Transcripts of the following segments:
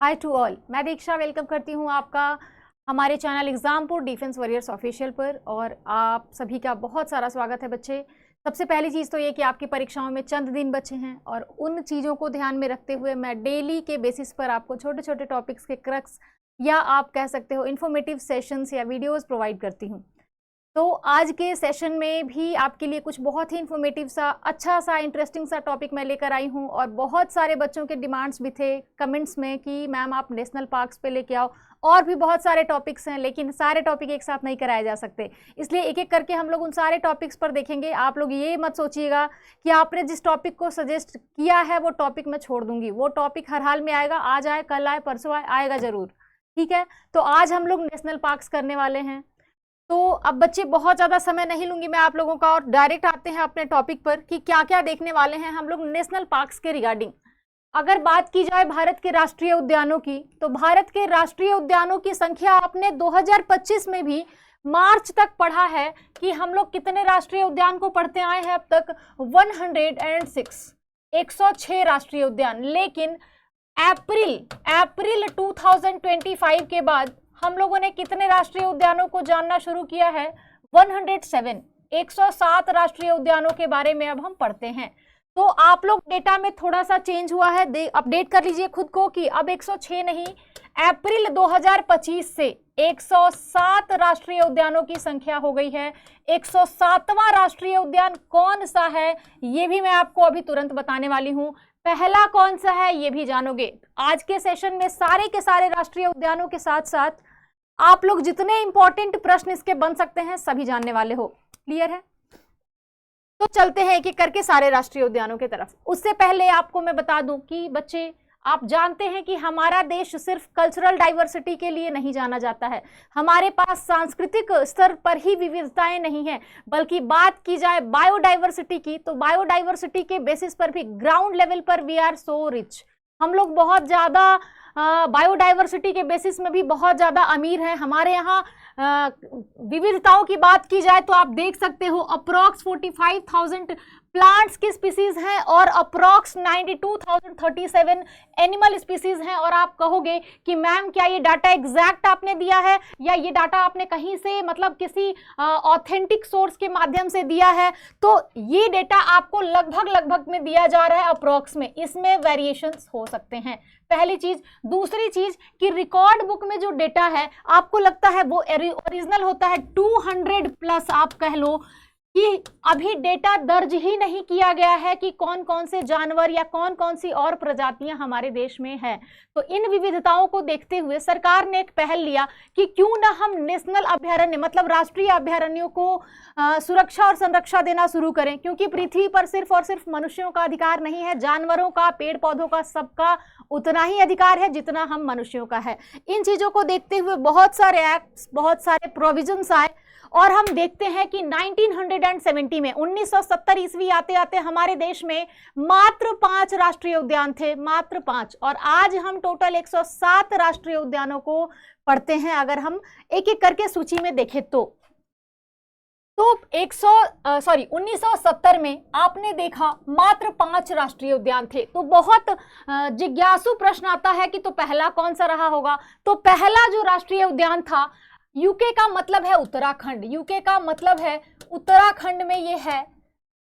Hi to all, मैं दीक्षा welcome करती हूँ आपका हमारे channel Exampur defence warriors official पर। और आप सभी का बहुत सारा स्वागत है बच्चे। सबसे पहली चीज़ तो ये कि आपकी परीक्षाओं में चंद दिन बचे हैं और उन चीज़ों को ध्यान में रखते हुए मैं डेली के बेसिस पर आपको छोटे छोटे टॉपिक्स के क्रक्स या आप कह सकते हो इन्फॉर्मेटिव सेशंस या वीडियोज़ प्रोवाइड करती हूँ। तो आज के सेशन में भी आपके लिए कुछ बहुत ही इन्फॉर्मेटिव सा, अच्छा सा, इंटरेस्टिंग सा टॉपिक मैं लेकर आई हूँ। और बहुत सारे बच्चों के डिमांड्स भी थे कमेंट्स में कि मैम आप नेशनल पार्क्स पे लेके आओ। और भी बहुत सारे टॉपिक्स हैं, लेकिन सारे टॉपिक एक साथ नहीं कराए जा सकते, इसलिए एक एक करके हम लोग उन सारे टॉपिक्स पर देखेंगे। आप लोग ये मत सोचिएगा कि आपने जिस टॉपिक को सजेस्ट किया है वो टॉपिक मैं छोड़ दूंगी। वो टॉपिक हर हाल में आएगा, आज आए, कल आए, परसों आए, आएगा जरूर। ठीक है, तो आज हम लोग नेशनल पार्क्स करने वाले हैं। तो अब बच्चे बहुत ज़्यादा समय नहीं लूंगी मैं आप लोगों का और डायरेक्ट आते हैं अपने टॉपिक पर कि क्या क्या देखने वाले हैं हम लोग नेशनल पार्क्स के रिगार्डिंग। अगर बात की जाए भारत के राष्ट्रीय उद्यानों की, तो भारत के राष्ट्रीय उद्यानों की संख्या आपने 2025 में भी मार्च तक पढ़ा है कि हम लोग कितने राष्ट्रीय उद्यान को पढ़ते आए हैं अब तक, 106 राष्ट्रीय उद्यान। लेकिन अप्रैल 2025 के बाद हम लोगों ने कितने राष्ट्रीय उद्यानों को जानना शुरू किया है? 107 राष्ट्रीय उद्यानों के बारे में अब हम पढ़ते हैं। तो आप लोग डेटा में थोड़ा सा चेंज हुआ है, अपडेट कर लीजिए खुद को कि अब 106 नहीं, अप्रैल 2025 से 107 राष्ट्रीय उद्यानों की संख्या हो गई है। 107वां राष्ट्रीय उद्यान कौन सा है ये भी मैं आपको अभी तुरंत बताने वाली हूँ। पहला कौन सा है ये भी जानोगे। आज के सेशन में सारे के सारे राष्ट्रीय उद्यानों के साथ साथ आप लोग जितने इंपॉर्टेंट प्रश्न इसके बन सकते हैं सभी जानने वाले हो। क्लियर है? तो चलते हैं एक एक करके सारे राष्ट्रीय उद्यानों की तरफ। उससे पहले आपको मैं बता दूं कि बच्चे आप जानते हैं कि हमारा देश सिर्फ कल्चरल डाइवर्सिटी के लिए नहीं जाना जाता है। हमारे पास सांस्कृतिक स्तर पर ही विविधताएं नहीं है, बल्कि बात की जाए बायोडाइवर्सिटी की, तो बायोडाइवर्सिटी के बेसिस पर भी ग्राउंड लेवल पर वी आर सो रिच। हम लोग बहुत ज़्यादा बायोडाइवर्सिटी के बेसिस में भी बहुत ज़्यादा अमीर हैं। हमारे यहाँ विविधताओं की बात की जाए तो आप देख सकते हो अप्रॉक्स 45,000 प्लांट्स की स्पीसीज हैं और अप्रॉक्स 92,037 एनिमल स्पीसीज हैं। और आप कहोगे कि मैम क्या ये डाटा एग्जैक्ट आपने दिया है या ये डाटा आपने कहीं से मतलब किसी ऑथेंटिक सोर्स के माध्यम से दिया है? तो ये डेटा आपको लगभग में दिया जा रहा है अप्रॉक्स में, इसमें वेरिएशंस हो सकते हैं। पहली चीज। दूसरी चीज कि रिकॉर्ड बुक में जो डेटा है आपको लगता है वो ओरिजिनल होता है, 200 प्लस आप कह लो कि अभी डेटा दर्ज ही नहीं किया गया है कि कौन कौन से जानवर या कौन कौन सी और प्रजातियां हमारे देश में हैं। तो इन विविधताओं को देखते हुए सरकार ने एक पहल लिया कि क्यों ना हम नेशनल अभयारण्य मतलब राष्ट्रीय अभयारण्यों को सुरक्षा और संरक्षा देना शुरू करें, क्योंकि पृथ्वी पर सिर्फ और सिर्फ मनुष्यों का अधिकार नहीं है, जानवरों का, पेड़ पौधों का, सबका उतना ही अधिकार है जितना हम मनुष्यों का है। इन चीजों को देखते हुए बहुत सारे एक्ट्स, बहुत सारे प्रोविजंस आए और हम देखते हैं कि 1970 में 1970 ईस्वी आते आते हमारे देश में मात्र 5 राष्ट्रीय उद्यान थे, मात्र 5। और आज हम टोटल 107 राष्ट्रीय उद्यानों को पढ़ते हैं अगर हम एक एक करके सूची में देखें तो 1970 में आपने देखा मात्र 5 राष्ट्रीय उद्यान थे। तो बहुत जिज्ञासु प्रश्न आता है कि तो पहला कौन सा रहा होगा? तो पहला जो राष्ट्रीय उद्यान था, यूके का मतलब है उत्तराखंड, यूके का मतलब है उत्तराखंड में ये है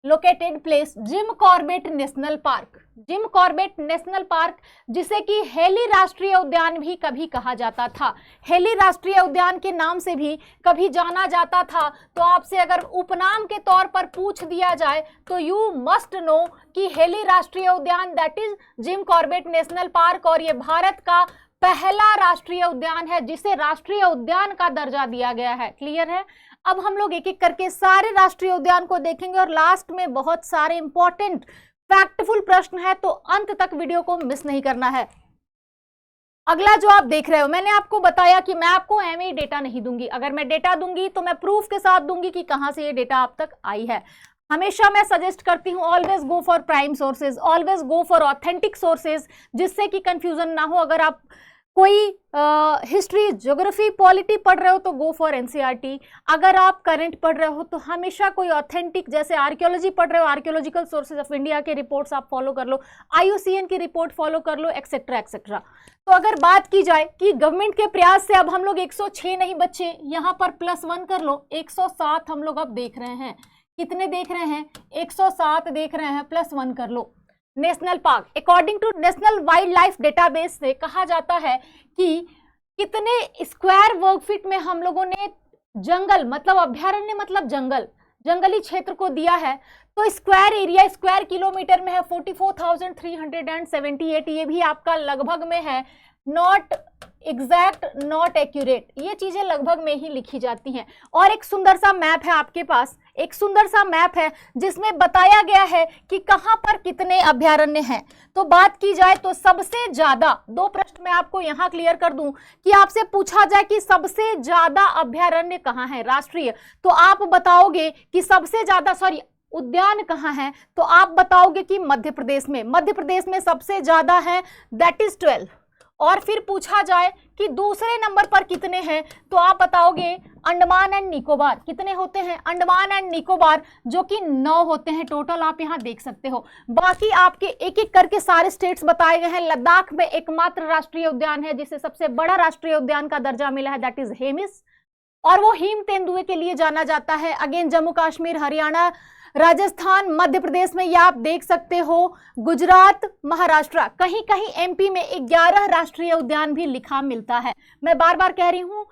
located place Jim Corbett national park. Jim Corbett national park जिसे कि हेली राष्ट्रीय उद्यान भी कभी कहा जाता था, हेली राष्ट्रीय उद्यान के नाम से भी कभी जाना जाता था। तो आपसे अगर उपनाम के तौर पर पूछ दिया जाए तो यू मस्ट नो कि हेली राष्ट्रीय उद्यान that is Jim Corbett national park, और ये भारत का पहला राष्ट्रीय उद्यान है जिसे राष्ट्रीय उद्यान का दर्जा दिया गया है। क्लियर है? अब हम लोग एक एक करके सारे राष्ट्रीय उद्यान को देखेंगे और लास्ट में बहुत सारे इंपॉर्टेंट फैक्टफुल प्रश्न है, तो अंत तक वीडियो को मिस नहीं करना है। अगला जो आप देख रहे हो, मैंने आपको बताया कि मैं आपको एमए डेटा नहीं दूंगी। अगर मैं डेटा दूंगी तो मैं प्रूफ के साथ दूंगी कि कहां से ये डेटा आप तक आई है। हमेशा मैं सजेस्ट करती हूँ always go for prime sources, always go for authentic sources, जिससे कि कंफ्यूजन ना हो। अगर आप कोई हिस्ट्री, ज्योग्राफी, पॉलिटी पढ़ रहे हो तो गो फॉर एनसीईआरटी। अगर आप करंट पढ़ रहे हो तो हमेशा कोई ऑथेंटिक, जैसे आर्कियोलॉजी पढ़ रहे हो, आर्कियोलॉजिकल सोर्सेज ऑफ इंडिया के रिपोर्ट्स आप फॉलो कर लो, IUCN की रिपोर्ट फॉलो कर लो, एक्सेट्रा एक्सेट्रा। तो अगर बात की जाए कि गवर्नमेंट के प्रयास से अब हम लोग 106 नहीं बच्चे, यहाँ पर +1 कर लो, 107 हम लोग अब देख रहे हैं। कितने देख रहे हैं? 107 देख रहे हैं, +1 कर लो। National park, according to national wild life database से कहा जाता है कि कितने स्क्वायर वर्ग फीट में हम लोगों ने जंगल, मतलब अभ्यारण्य मतलब जंगल, जंगली क्षेत्र को दिया है। तो स्क्वायर एरिया स्क्वायर किलोमीटर में है 44,378। ये भी आपका लगभग में है, नॉट एग्जैक्ट, नॉट एक्यूरेट, ये चीजें लगभग में ही लिखी जाती हैं। और एक सुंदर सा मैप है आपके पास, एक सुंदर सा मैप है जिसमें बताया गया है कि कहां पर कितने अभ्यारण्य हैं। तो बात की जाए तो सबसे ज्यादा, 2 प्रश्न मैं आपको यहां क्लियर कर दूं कि आपसे पूछा जाए कि सबसे ज्यादा अभ्यारण्य कहां है राष्ट्रीय, तो आप बताओगे कि सबसे ज्यादा, उद्यान कहाँ है, तो आप बताओगे कि मध्य प्रदेश में, मध्य प्रदेश में सबसे ज्यादा है, दैट इज 12। और फिर पूछा जाए कि दूसरे नंबर पर कितने हैं, तो आप बताओगे अंडमान एंड निकोबार। कितने होते हैं? अंडमान एंड निकोबार, जो कि 9 होते हैं टोटल, आप यहां देख सकते हो। बाकी आपके एक एक करके सारे स्टेट्स बताए गए हैं। लद्दाख में एकमात्र राष्ट्रीय उद्यान है जिसे सबसे बड़ा राष्ट्रीय उद्यान का दर्जा मिला है, दैट इज हेमिस, और वो हिम तेंदुए के लिए जाना जाता है। अगेन जम्मू कश्मीर, हरियाणा, राजस्थान, मध्य प्रदेश में ये आप देख सकते हो, गुजरात, महाराष्ट्र, कहीं कहीं MP में 11 राष्ट्रीय उद्यान भी लिखा मिलता है। मैं बार बार कह रही हूं,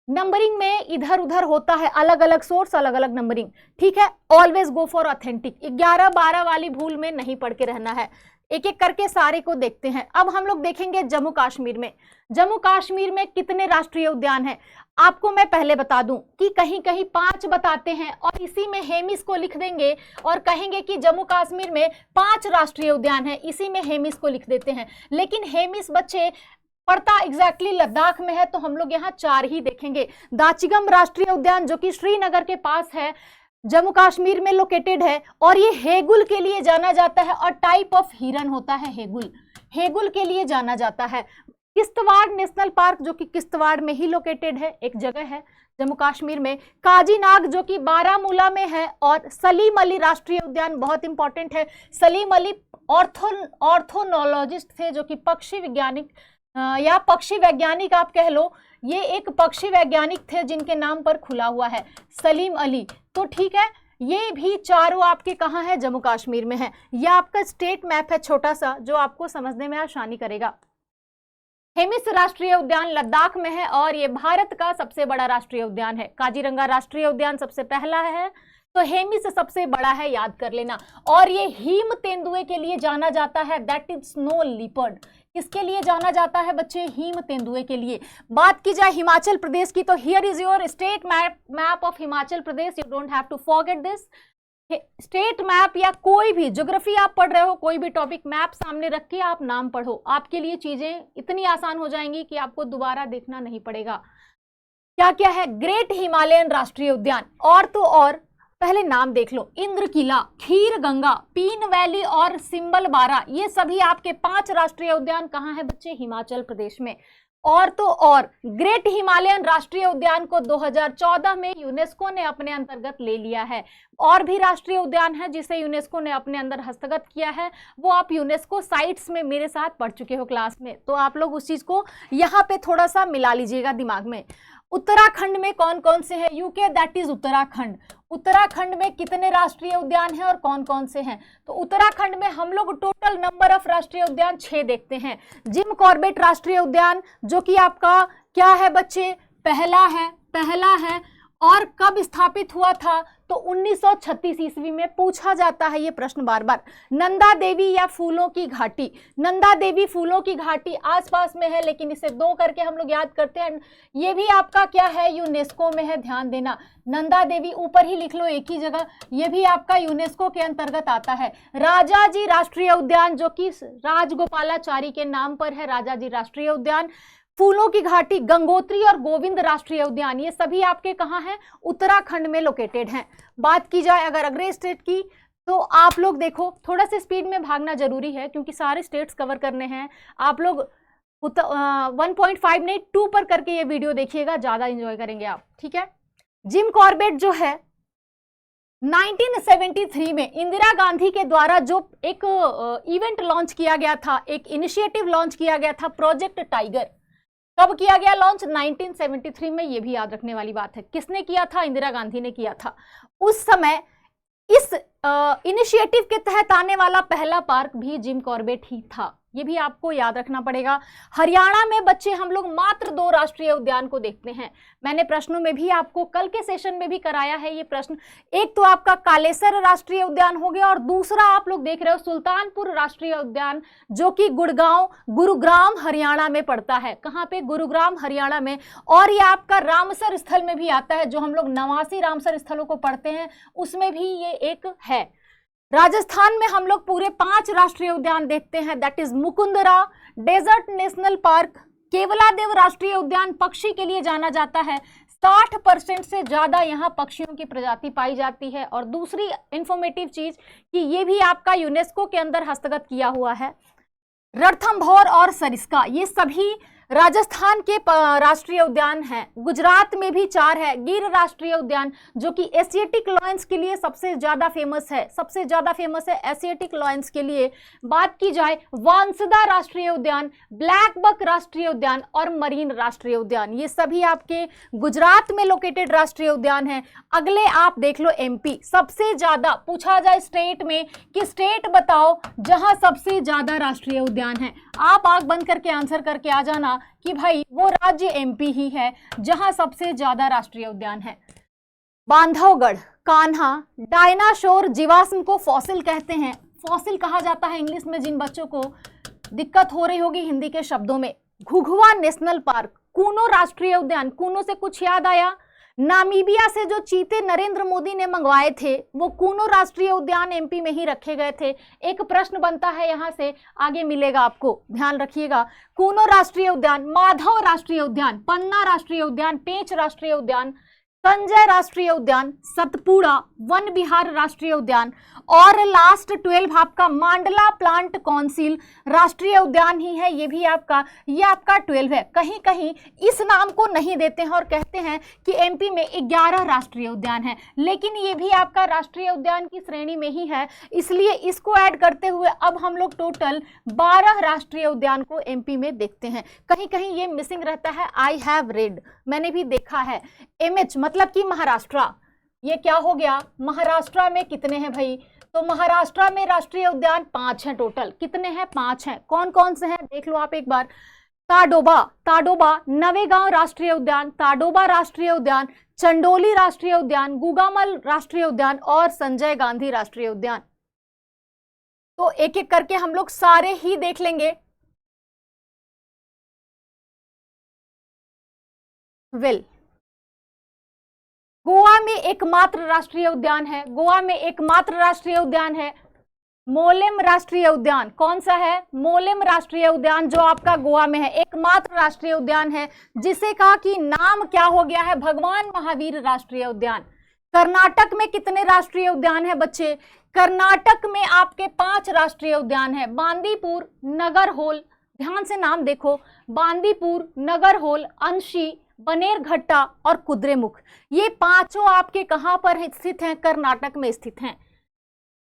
नंबरिंग में इधर उधर होता है, अलग अलग सोर्स, अलग अलग नंबरिंग, ठीक है। ऑलवेज गो फॉर ऑथेंटिक, 11-12 वाली भूल में नहीं पढ़ के रहना है। एक एक करके सारे को देखते हैं। अब हम लोग देखेंगे जम्मू कश्मीर में। जम्मू कश्मीर में कितने राष्ट्रीय उद्यान हैं? आपको मैं पहले बता दूं कि कहीं कहीं 5 बताते हैं और इसी में हेमिस को लिख देंगे और कहेंगे कि जम्मू कश्मीर में 5 राष्ट्रीय उद्यान है, इसी में हेमिस को लिख देते हैं। लेकिन हेमिस बच्चे पड़ता एग्जैक्टली लद्दाख में है, तो हम लोग यहाँ 4 ही देखेंगे। दाचिगम राष्ट्रीय उद्यान जो कि श्रीनगर के पास है, जम्मू कश्मीर में लोकेटेड है, और ये हेगुल के लिए जाना जाता है, और टाइप ऑफ हिरन होता है हेगुल, हेगुल के लिए जाना जाता है। किश्तवाड़ नेशनल पार्क जो कि किश्तवाड़ में ही लोकेटेड है, एक जगह है जम्मू कश्मीर में। काजीनाग जो कि बारामूला में है, और सलीम अली राष्ट्रीय उद्यान बहुत इंपॉर्टेंट है। सलीम अली ऑर्थोनोलॉजिस्ट थे जो कि पक्षी वैज्ञानिक या पक्षी वैज्ञानिक आप कह लो, ये एक पक्षी वैज्ञानिक थे जिनके नाम पर खुला हुआ है सलीम अली। तो ठीक है, ये भी चारों आपके कहाँ है? जम्मू कश्मीर में है। यह आपका स्टेट मैप है छोटा सा, जो आपको समझने में आसानी करेगा। हेमिस राष्ट्रीय उद्यान लद्दाख में है और ये भारत का सबसे बड़ा राष्ट्रीय उद्यान है। काजीरंगा राष्ट्रीय उद्यान सबसे पहला है, तो हेमिस सबसे बड़ा है, याद कर लेना। और ये हिम तेंदुए के लिए जाना जाता है, दैट इज स्नो लिपर्ड। किसके लिए जाना जाता है बच्चे? हिम तेंदुए के लिए। बात की जाए हिमाचल प्रदेश की, तो here is your state map of Himachal Pradesh, you don't have to forget this. State map या कोई भी ज्योग्राफी आप पढ़ रहे हो, कोई भी टॉपिक, मैप सामने रख के आप नाम पढ़ो, आपके लिए चीजें इतनी आसान हो जाएंगी कि आपको दोबारा देखना नहीं पड़ेगा। क्या क्या है? ग्रेट हिमालयन राष्ट्रीय उद्यान, और तो और पहले नाम देख लो, इंद्र किला, खीर गंगा, पीन वैली और सिंबल बारा, ये सभी आपके 5 राष्ट्रीय उद्यान कहाँ है बच्चे? हिमाचल प्रदेश में। और तो और ग्रेट हिमालयन राष्ट्रीय उद्यान को 2014 में यूनेस्को ने अपने अंतर्गत ले लिया है। और भी राष्ट्रीय उद्यान है जिसे यूनेस्को ने अपने अंदर हस्तगत किया है, वो आप यूनेस्को साइट्स में मेरे साथ पढ़ चुके हो क्लास में, तो आप लोग उस चीज को यहाँ पे थोड़ा सा मिला लीजिएगा दिमाग में। उत्तराखंड में कौन कौन से हैं? UK, that is Uttarakhand. Uttarakhand में कितने राष्ट्रीय उद्यान हैं और कौन कौन से हैं? तो उत्तराखंड में हम लोग टोटल नंबर ऑफ राष्ट्रीय उद्यान 6 देखते हैं। जिम कॉर्बेट राष्ट्रीय उद्यान जो कि आपका क्या है बच्चे? पहला है। और कब स्थापित हुआ था? तो 1936 ईस्वी में। पूछा जाता है ये प्रश्न बार बार। नंदा देवी या फूलों की घाटी, नंदा देवी फूलों की घाटी आसपास में है, लेकिन इसे 2 करके हम लोग याद करते हैं। ये भी आपका क्या है? यूनेस्को में है, ध्यान देना। नंदा देवी ऊपर ही लिख लो एक ही जगह, ये भी आपका यूनेस्को के अंतर्गत आता है। राजाजी राष्ट्रीय उद्यान जो कि राजगोपालाचारी के नाम पर है, राजाजी राष्ट्रीय उद्यान। फूलों की घाटी, गंगोत्री और गोविंद राष्ट्रीय उद्यान, ये सभी आपके कहाँ हैं? उत्तराखंड में लोकेटेड हैं। बात की जाए अगर अगले स्टेट की, तो आप लोग देखो, थोड़ा सा स्पीड में भागना जरूरी है क्योंकि सारे स्टेट्स कवर करने हैं। आप लोग 1.5 नहीं 2 पर करके ये वीडियो देखिएगा, ज्यादा एंजॉय करेंगे आप, ठीक है। जिम कॉर्बेट जो है 1973 में इंदिरा गांधी के द्वारा जो एक इवेंट लॉन्च किया गया था, एक इनिशिएटिव लॉन्च किया गया था, प्रोजेक्ट टाइगर। कब किया गया लॉन्च? 1973 में। ये भी याद रखने वाली बात है। किसने किया था? इंदिरा गांधी ने किया था। उस समय इस इनिशिएटिव के तहत आने वाला पहला पार्क भी जिम कॉर्बेट ही था। ये भी आपको याद रखना पड़ेगा। हरियाणा में बच्चे हम लोग मात्र 2 राष्ट्रीय उद्यान को देखते हैं। मैंने प्रश्नों में भी आपको कल के सेशन में भी कराया है ये प्रश्न। एक तो आपका कालेसर राष्ट्रीय उद्यान हो गया और दूसरा आप लोग देख रहे हो सुल्तानपुर राष्ट्रीय उद्यान, जो कि गुरुग्राम हरियाणा में पड़ता है। कहाँ पे? गुरुग्राम हरियाणा में। और ये आपका रामसर स्थल में भी आता है, जो हम लोग 89 रामसर स्थलों को पढ़ते हैं उसमें भी ये एक है। राजस्थान में हम लोग पूरे 5 राष्ट्रीय उद्यान देखते हैं, that is Mukundra desert national park, Keoladeo राष्ट्रीय उद्यान पक्षी के लिए जाना जाता है। 60% से ज्यादा यहाँ पक्षियों की प्रजाति पाई जाती है। और दूसरी इंफॉर्मेटिव चीज कि ये भी आपका यूनेस्को के अंदर हस्तगत किया हुआ है। रणथंभौर और सरिस्का ये सभी राजस्थान के राष्ट्रीय उद्यान हैं। गुजरात में भी 4 है। गिर राष्ट्रीय उद्यान जो कि एशियाटिक लॉयंस के लिए सबसे ज्यादा फेमस है, सबसे ज्यादा फेमस है एशियाटिक लॉयंस के लिए। बात की जाए वांसदा राष्ट्रीय उद्यान, ब्लैक बक राष्ट्रीय उद्यान और मरीन राष्ट्रीय उद्यान, ये सभी आपके गुजरात में लोकेटेड राष्ट्रीय उद्यान हैं। अगले आप देख लो एमपी। सबसे ज्यादा पूछा जाए स्टेट में कि स्टेट बताओ जहां सबसे ज्यादा राष्ट्रीय उद्यान है, आप आंख बंद करके आंसर करके आ जाना कि भाई वो राज्य एमपी ही है जहां सबसे ज्यादा राष्ट्रीय उद्यान है। बांधवगढ़, कान्हा, डायनासोर जीवाश्म को फॉसिल कहते हैं। फॉसिल कहा जाता है इंग्लिश में, जिन बच्चों को दिक्कत हो रही होगी हिंदी के शब्दों में। घुघुआ नेशनल पार्क, कूनो राष्ट्रीय उद्यान, कूनो से कुछ याद आया? नामीबिया से जो चीते नरेंद्र मोदी ने मंगवाए थे वो कूनो राष्ट्रीय उद्यान एमपी में ही रखे गए थे। एक प्रश्न बनता है यहाँ से, आगे मिलेगा आपको, ध्यान रखिएगा। कूनो राष्ट्रीय उद्यान, माधव राष्ट्रीय उद्यान, पन्ना राष्ट्रीय उद्यान, पेंच राष्ट्रीय उद्यान, संजय राष्ट्रीय उद्यान, सतपुड़ा वन विहार राष्ट्रीय उद्यान और लास्ट 12 आपका मांडला प्लांट काउंसिल राष्ट्रीय उद्यान ही है। ये भी आपका, ये आपका 12 है। कहीं कहीं इस नाम को नहीं देते हैं और कहते हैं कि एमपी में 11 राष्ट्रीय उद्यान है, लेकिन ये भी आपका राष्ट्रीय उद्यान की श्रेणी में ही है, इसलिए इसको ऐड करते हुए अब हम लोग टोटल 12 राष्ट्रीय उद्यान को एमपी में देखते हैं। कहीं कहीं ये मिसिंग रहता है, आई हैव रेड, मैंने भी देखा है। एमएच मतलब कि महाराष्ट्र, ये क्या हो गया? महाराष्ट्र में कितने हैं भाई? तो महाराष्ट्र में राष्ट्रीय उद्यान 5 हैं टोटल। कितने हैं? 5 हैं। कौन कौन से हैं देख लो आप एक बार। ताडोबा, नवेगांव राष्ट्रीय उद्यान, ताडोबा राष्ट्रीय उद्यान, चंडोली राष्ट्रीय उद्यान, गुगामल राष्ट्रीय उद्यान और संजय गांधी राष्ट्रीय उद्यान। तो एक एक करके हम लोग सारे ही देख लेंगे। वेल, गोवा में एकमात्र राष्ट्रीय उद्यान है, गोवा में एकमात्र राष्ट्रीय उद्यान है मोलेम राष्ट्रीय उद्यान। कौन सा है? मोलेम राष्ट्रीय उद्यान, जो आपका गोवा में है, एकमात्र राष्ट्रीय उद्यान है, जिसे कहा कि नाम क्या हो गया है? भगवान महावीर राष्ट्रीय उद्यान। कर्नाटक में कितने राष्ट्रीय उद्यान है बच्चे? कर्नाटक में आपके 5 राष्ट्रीय उद्यान है। बांदीपुर, नगरहोल, ध्यान से नाम देखो, बांदीपुर, नगरहोल, अंशी, बनेरघट्टा और कुद्रेमुख, ये 5 आपके कहां पर स्थित हैं? कर्नाटक में स्थित हैं।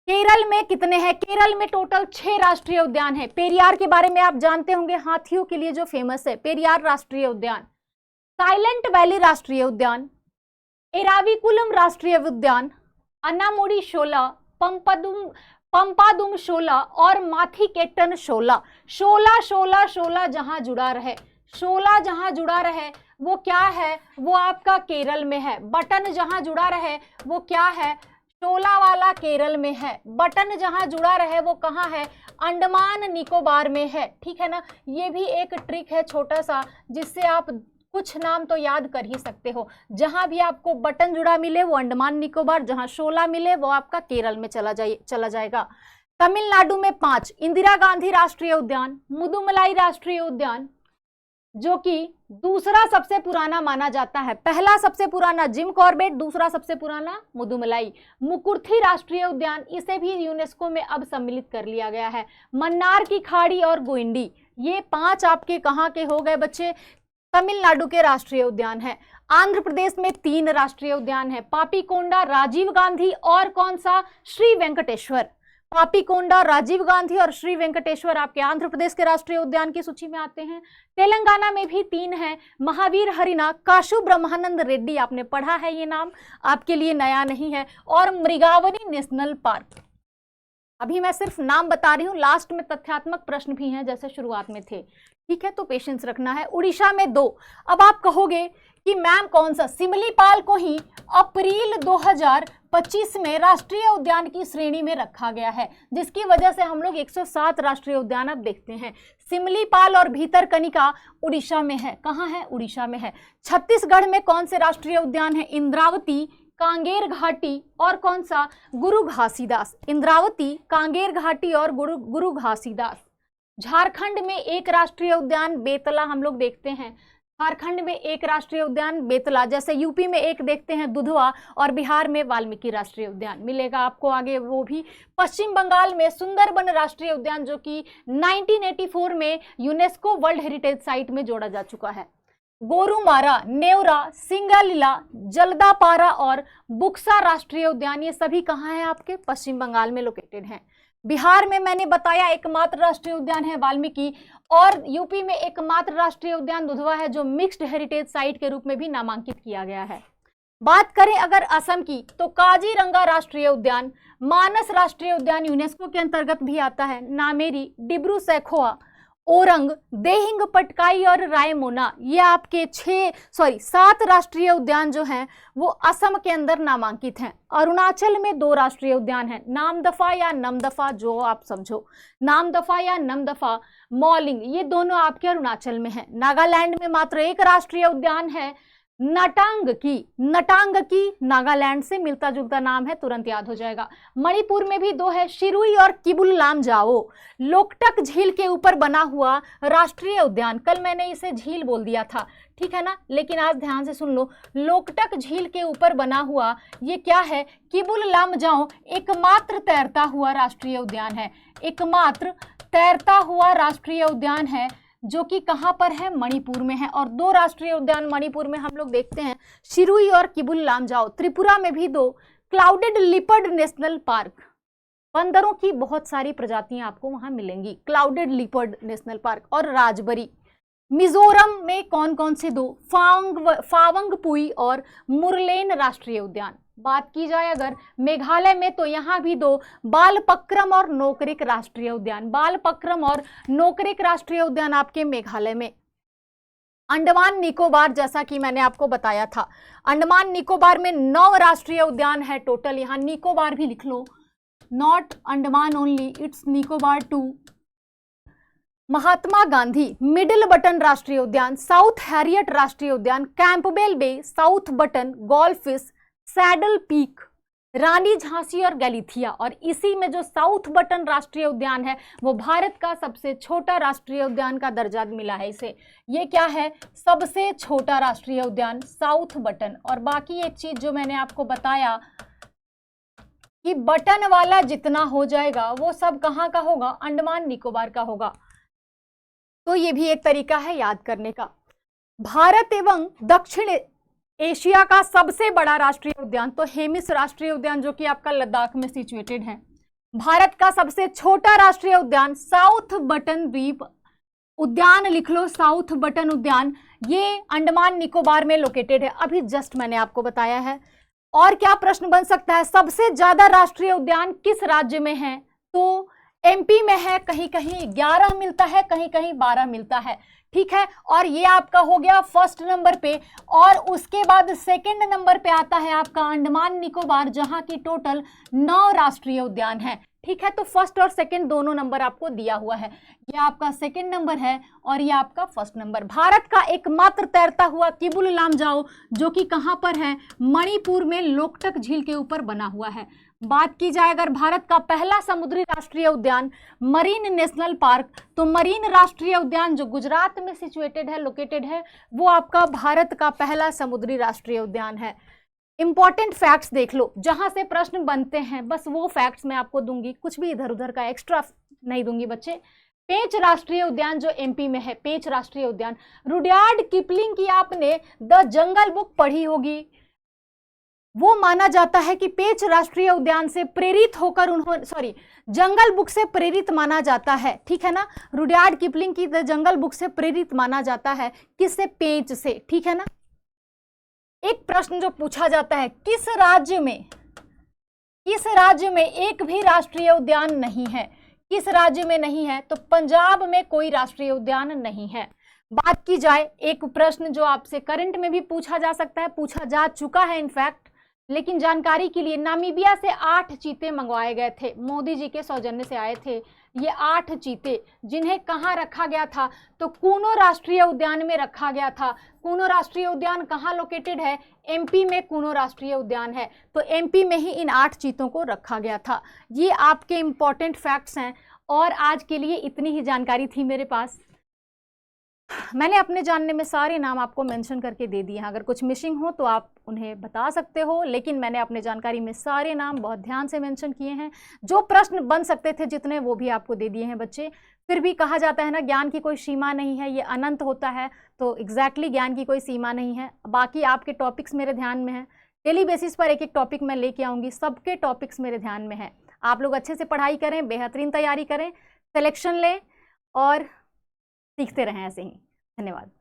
केरल में कितने हैं? केरल में टोटल 6 राष्ट्रीय उद्यान है। पेरियार के बारे में आप जानते होंगे, हाथियों के लिए जो फेमस है, पेरियार राष्ट्रीय उद्यान। साइलेंट वैली राष्ट्रीय उद्यान, एराविकुलम राष्ट्रीय उद्यान, अन्नामुडी शोला, पंपादुम शोला और माथीकेटन शोला। शोला जहां जुड़ा रहे, शोला जहां जुड़ा रहे वो क्या है? वो आपका केरल में है। बटन जहां जुड़ा रहे वो क्या है? शोला वाला केरल में है। बटन जहां जुड़ा रहे वो कहाँ है? अंडमान निकोबार में है। ठीक है ना? ये भी एक ट्रिक है छोटा सा, जिससे आप कुछ नाम तो याद कर ही सकते हो। जहां भी आपको बटन जुड़ा मिले वो अंडमान निकोबार, जहां शोला मिले वो आपका केरल में चला जाएगा। तमिलनाडु में 5 इंदिरा गांधी राष्ट्रीय उद्यान, मुदुमलाई राष्ट्रीय उद्यान, जो कि दूसरा सबसे पुराना माना जाता है। पहला सबसे पुराना जिम कॉर्बेट, दूसरा सबसे पुराना मुदुमलाई। मुकुर्थी राष्ट्रीय उद्यान, इसे भी यूनेस्को में अब सम्मिलित कर लिया गया है। मन्नार की खाड़ी और गुइंडी, ये 5 आपके कहाँ के हो गए बच्चे? तमिलनाडु के राष्ट्रीय उद्यान है। आंध्र प्रदेश में 3 राष्ट्रीय उद्यान है, पापीकोंडा, राजीव गांधी और कौन सा? श्री वेंकटेश्वर। पापीकोंडा, राजीव गांधी और श्री वेंकटेश्वर आपके आंध्र प्रदेश के राष्ट्रीय उद्यान की सूची में आते हैं। तेलंगाना में भी 3 हैं, महावीर हरिना, काशू ब्रह्मानंद रेड्डी, आपने पढ़ा है ये नाम, आपके लिए नया नहीं है, और मृगावनी नेशनल पार्क। अभी मैं सिर्फ नाम बता रही हूँ, लास्ट में तथ्यात्मक प्रश्न भी हैं जैसे शुरुआत में थे, ठीक है, तो पेशेंस रखना है। उड़ीसा में 2। अब आप कहोगे कि मैम कौन सा? सिमलीपाल को ही अप्रैल 2025 में राष्ट्रीय उद्यान की श्रेणी में रखा गया है, जिसकी वजह से हम लोग 107 राष्ट्रीय उद्यान अब देखते हैं। सिमलीपाल और भीतरकनिका उड़ीसा में है। कहाँ है? उड़ीसा में है। छत्तीसगढ़ में कौन से राष्ट्रीय उद्यान है? इंद्रावती, कांगेर घाटी और कौन सा? गुरु घासीदास। इंद्रावती, कांगेर घाटी और गुरु घासीदास। झारखंड में 1 राष्ट्रीय उद्यान बेतला हम लोग देखते हैं। झारखंड में 1 राष्ट्रीय उद्यान बेतला, जैसे यूपी में 1 देखते हैं दुधवा, और बिहार में वाल्मीकि राष्ट्रीय उद्यान मिलेगा आपको आगे वो भी। पश्चिम बंगाल में सुंदरबन राष्ट्रीय उद्यान, जो कि 1984 में यूनेस्को वर्ल्ड हेरिटेज साइट में जोड़ा जा चुका है। गोरुमारा, नेवरा, सिंगालीला, जलदापारा और बुक्सा राष्ट्रीय उद्यान, ये सभी कहाँ हैं? आपके पश्चिम बंगाल में लोकेटेड हैं। बिहार में मैंने बताया एकमात्र राष्ट्रीय उद्यान है वाल्मीकि, और यूपी में एकमात्र राष्ट्रीय उद्यान दुधवा है, जो मिक्स्ड हेरिटेज साइट के रूप में भी नामांकित किया गया है। बात करें अगर असम की, तो काजीरंगा राष्ट्रीय उद्यान, मानस राष्ट्रीय उद्यान यूनेस्को के अंतर्गत भी आता है, नामेरी, डिब्रू सैखोवा, ओरंग, देहिंग पटकाई और रायमोना, ये आपके 7 राष्ट्रीय उद्यान जो हैं वो असम के अंदर नामांकित हैं। अरुणाचल में 2 राष्ट्रीय उद्यान हैं, नामदफा या नमदफा, जो आप समझो, नामदफा या नमदफा, मॉलिंग, ये दोनों आपके अरुणाचल में हैं। नागालैंड में मात्र 1 राष्ट्रीय उद्यान है, नटांगकी। नटांगकी नागालैंड से मिलता जुलता नाम है, तुरंत याद हो जाएगा। मणिपुर में भी 2 है, शिरुई और किबुल लामजाओ। लोकटक झील के ऊपर बना हुआ राष्ट्रीय उद्यान, कल मैंने इसे झील बोल दिया था, ठीक है ना, लेकिन आज ध्यान से सुन लो, लोकटक झील के ऊपर बना हुआ ये क्या है? किबुल लामजाओ एकमात्र तैरता हुआ राष्ट्रीय उद्यान है, एकमात्र तैरता हुआ राष्ट्रीय उद्यान है, जो कि कहाँ पर है? मणिपुर में है। और 2 राष्ट्रीय उद्यान मणिपुर में हम लोग देखते हैं, शिरुई और किबुल लामजाओ। त्रिपुरा में भी 2, क्लाउडेड लिपर्ड नेशनल पार्क, बंदरों की बहुत सारी प्रजातियां आपको वहां मिलेंगी, क्लाउडेड लिपर्ड नेशनल पार्क, और राजबरी। मिजोरम में कौन कौन से 2? फावंगपुई और मुरलेन राष्ट्रीय उद्यान। बात की जाए अगर मेघालय में, तो यहाँ भी 2, बालपक्रम और नोकरेक राष्ट्रीय उद्यान। बालपक्रम और नोकरेक राष्ट्रीय उद्यान आपके मेघालय में। अंडमान निकोबार, जैसा कि मैंने आपको बताया था, अंडमान निकोबार में 9 राष्ट्रीय उद्यान है टोटल। यहाँ निकोबार भी लिख लो, not Andaman only, it's Nicobar too. Mahatma Gandhi Middle Button राष्ट्रीय उद्यान, साउथ हैरियट राष्ट्रीय उद्यान, Campbell Bay, South Button, Goldfish, Saddle Peak, Rani Jhansi और गैलीथिया। और इसी में जो साउथ बटन राष्ट्रीय उद्यान है वो भारत का सबसे छोटा राष्ट्रीय उद्यान का दर्जा मिला है इसे। ये क्या है? सबसे छोटा राष्ट्रीय उद्यान साउथ बटन। और बाकी एक चीज जो मैंने आपको बताया कि बटन वाला जितना हो जाएगा वो सब कहाँ का होगा? अंडमान निकोबार का होगा। तो ये भी एक तरीका है याद करने का। भारत एवं दक्षिण एशिया का सबसे बड़ा राष्ट्रीय उद्यान तो हेमिस राष्ट्रीय उद्यान, जो कि आपका लद्दाख में सिचुएटेड है। भारत का सबसे छोटा राष्ट्रीय उद्यान साउथ बटन द्वीप उद्यान, लिख लो साउथ बटन उद्यान, ये अंडमान निकोबार में लोकेटेड है। अभी जस्ट मैंने आपको बताया है। और क्या प्रश्न बन सकता है? सबसे ज्यादा राष्ट्रीय उद्यान किस राज्य में है? तो एमपी में है, कहीं कहीं 11 मिलता है, कहीं कहीं 12 मिलता है, ठीक है। और ये आपका हो गया फर्स्ट नंबर पे। और उसके बाद सेकंड नंबर पे आता है आपका अंडमान निकोबार, जहां की टोटल 9 राष्ट्रीय उद्यान है, ठीक है। तो फर्स्ट और सेकंड दोनों नंबर आपको दिया हुआ है। ये आपका सेकंड नंबर है और ये आपका फर्स्ट नंबर। भारत का एकमात्र तैरता हुआ किबुल लामजाओ, जो कि कहां पर है? मणिपुर में लोकटक झील के ऊपर बना हुआ है। बात की जाए अगर भारत का पहला समुद्री राष्ट्रीय उद्यान मरीन नेशनल पार्क, तो मरीन राष्ट्रीय उद्यान जो गुजरात में सिचुएटेड है, लोकेटेड है, वो आपका भारत का पहला समुद्री राष्ट्रीय उद्यान है। इंपॉर्टेंट फैक्ट्स देख लो, जहां से प्रश्न बनते हैं बस वो फैक्ट्स मैं आपको दूंगी, कुछ भी इधर उधर का एक्स्ट्रा नहीं दूंगी बच्चे। पेंच राष्ट्रीय उद्यान जो एमपी में है, पेंच राष्ट्रीय उद्यान, रुडयार्ड किपलिंग की आपने द जंगल बुक पढ़ी होगी। वो माना जाता है कि पेंच राष्ट्रीय उद्यान से प्रेरित होकर उन्होंने, जंगल बुक से प्रेरित माना जाता है, ठीक है ना। रुडयार्ड किपलिंग की द जंगल बुक से प्रेरित माना जाता है, किससे? पेंच से, ठीक है ना। एक प्रश्न जो पूछा जाता है, किस राज्य में एक भी राष्ट्रीय उद्यान नहीं है? किस राज्य में नहीं है? तो पंजाब में कोई राष्ट्रीय उद्यान नहीं है। बात की जाए, एक प्रश्न जो आपसे करंट में भी पूछा जा सकता है, पूछा जा चुका है इनफैक्ट, लेकिन जानकारी के लिए, नामीबिया से 8 चीते मंगवाए गए थे, मोदी जी के सौजन्य से आए थे ये 8 चीते, जिन्हें कहाँ रखा गया था? तो कूनो राष्ट्रीय उद्यान में रखा गया था। कूनो राष्ट्रीय उद्यान कहाँ लोकेटेड है? एमपी में कूनो राष्ट्रीय उद्यान है, तो एमपी में ही इन 8 चीतों को रखा गया था। ये आपके इंपॉर्टेंट फैक्ट्स हैं और आज के लिए इतनी ही जानकारी थी मेरे पास। मैंने अपने जानने में सारे नाम आपको मेंशन करके दे दिए हैं, अगर कुछ मिसिंग हो तो आप उन्हें बता सकते हो, लेकिन मैंने अपने जानकारी में सारे नाम बहुत ध्यान से मेंशन किए हैं। जो प्रश्न बन सकते थे जितने, वो भी आपको दे दिए हैं बच्चे। फिर भी कहा जाता है ना, ज्ञान की कोई सीमा नहीं है, ये अनंत होता है, तो एग्जैक्टली ज्ञान की कोई सीमा नहीं है। बाकी आपके टॉपिक्स मेरे ध्यान में हैं, डेली बेसिस पर एक एक टॉपिक मैं लेके आऊँगी, सबके टॉपिक्स मेरे ध्यान में हैं। आप लोग अच्छे से पढ़ाई करें, बेहतरीन तैयारी करें, सिलेक्शन लें और सीखते रहें ऐसे ही। धन्यवाद।